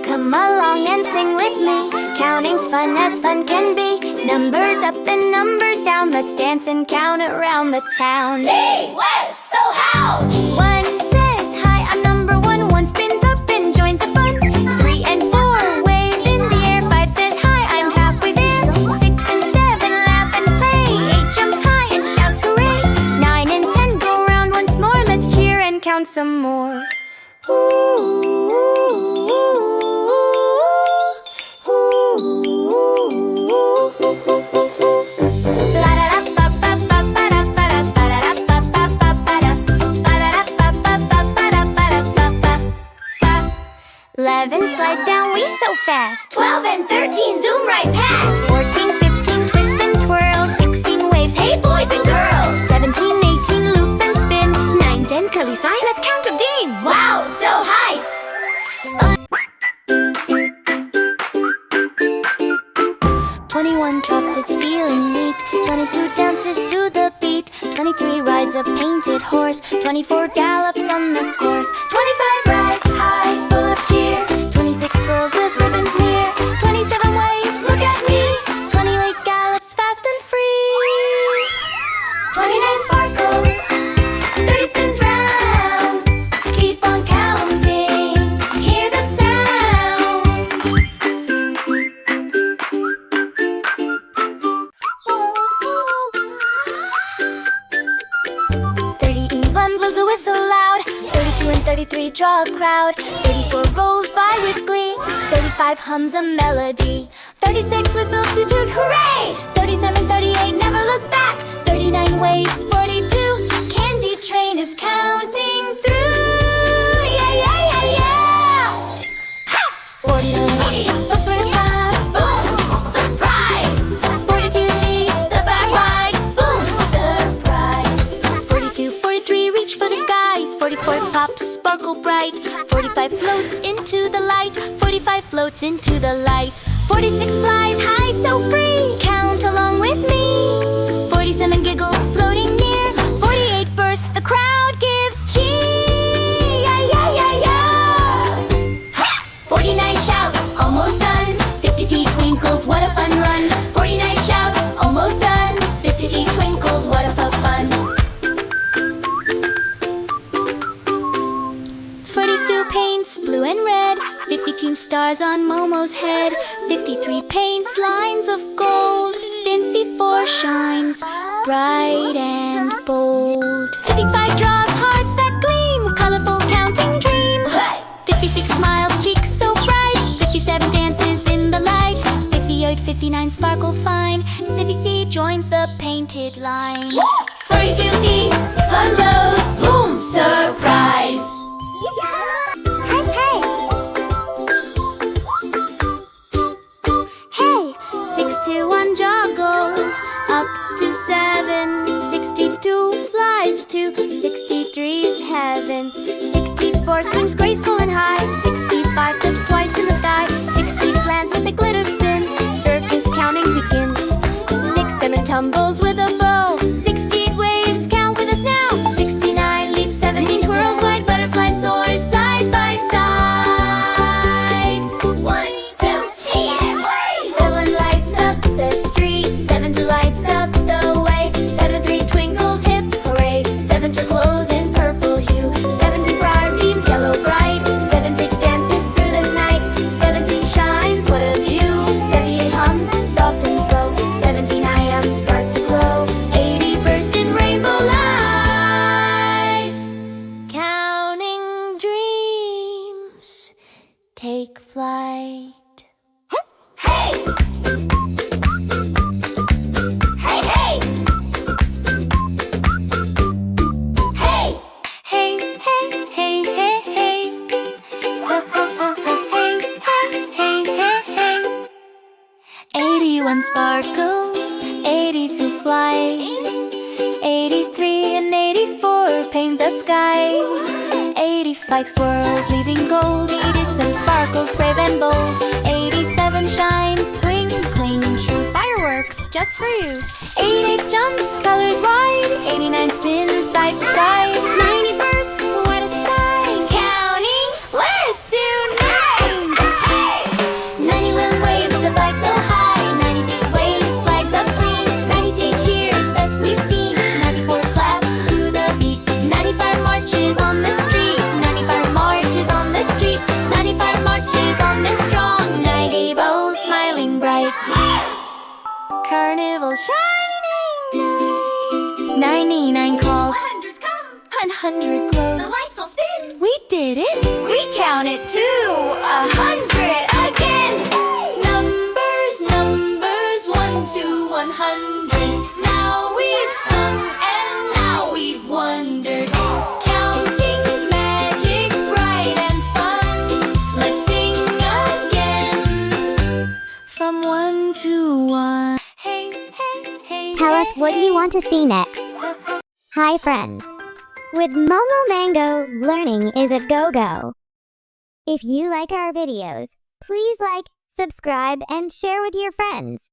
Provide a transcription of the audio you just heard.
Come along and sing with me. Counting's fun as fun can be. Numbers up and numbers down. Let's dance and count around the town. Hey, west, so how? One says hi, I'm number one. One spins up and joins the fun. 3 and 4 wave in the air. 5 says hi, I'm halfway there. 6 and 7 laugh and play. 8 jumps high and shouts hooray. 9 and 10 go round once more. Let's cheer and count some more. Eleven slides down, we so fast. 12 and 13 zoom right past. 14, 15 twist and twirl. 16 waves, Hey, boys and girls. 17, 18 loop and spin. 9, 10 curly sign, let's count a ding. Wow, so high. 21 trots, it's feeling neat. 22 dances to the beat. 23 rides a painted horse. 24 gallops on the course. 25 rides high, full of cheer. 26 twirls with ribbons near. 27 waves, look at me. 28 gallops fast and free. 29 sparkles, 30 spins round. Keep on counting, hear the sound. 30 England blows the whistle loud. 32 and 33 draw a crowd. 34 rolls by with glee. 35 hums a melody. 36 whistles toot toot hooray. 37, 38 never look back. 39 waves, 42 candy train is counting through. Yeah, yeah, yeah, yeah. Ha! 49 footprint paths, Boom, surprise. 42 feet, the back rides, boom, surprise. 42, 43 reach for the skies. 44 pops sparkle bright. 45 floats into the light. 45 floats into the light. 46 flies high so free. Count along with me. 47 giggles floating near. 48 bursts, the crowd gives cheer. Yeah, yeah, yeah, yeah. Ha! 49 shouts, almost done. 52 twinkles, what a fun run. 49 shouts, almost done. 52 twinkles, what a fun. 42 paints, blue and red. 52 stars on Momo's head. 53 paints, lines of gold. 54 shines, bright and bold. 55 draws hearts that gleam, colorful counting dream. Hey! 56 smiles, cheeks so bright. 57 dances in the light. 58, 59 sparkle fine. 60 joins the painted line. 42 deep, fun blows, boom, surprise. Hey, hey! Hey! 61 joggles, up to 7. 62 flies to 63's heaven. 64 swings graceful and high. 65 flips twice in the sky. 60 lands with a glitter spin. Circus counting begins. 6, 7 tumbles with a bow. 68 waves count with us now. 69 leaps, 17 twirls, glide, butterfly soars side by side. 1, 2, 3, 7 lights up the street. 7 lights up the way. 7, 3 twinkles, hip hooray. 7 glows in purple hue. 17 bright beams, yellow bright. 7, 6 dances through the night. 17 shines, what a view. 78 hums, soft and slow. 17 I am starts to glow. 80 bursts in rainbow light. Counting dreams take flight. Hey! Hey, hey! Hey! Hey, hey, hey, hey, hey. Ho, ho, ho, ho, hey, hey, hey, hey, hey. 81 sparkles, 82 flies. 83 and 84 paint the skies. 85 swirls, leaving gold. 80 some sparkles, brave and bold. 87 shines, twinkling true. Fireworks just for you. 88 jumps, colors wide. 89 spins side to side. 90 bursts, what a sight. all shining night. 99 calls, 100s come, 100 glow. the lights all spin. We did it! We counted to 100 again. Numbers, numbers, 1 to 100. Now we've sung and now we've wondered. Counting's magic, bright and fun. Let's sing again. From 1 to 1. Hey, hey, hey. Tell us what you want to see next. Hi friends! With Momo Mango, learning is a go-go. If you like our videos, please like, subscribe, and share with your friends.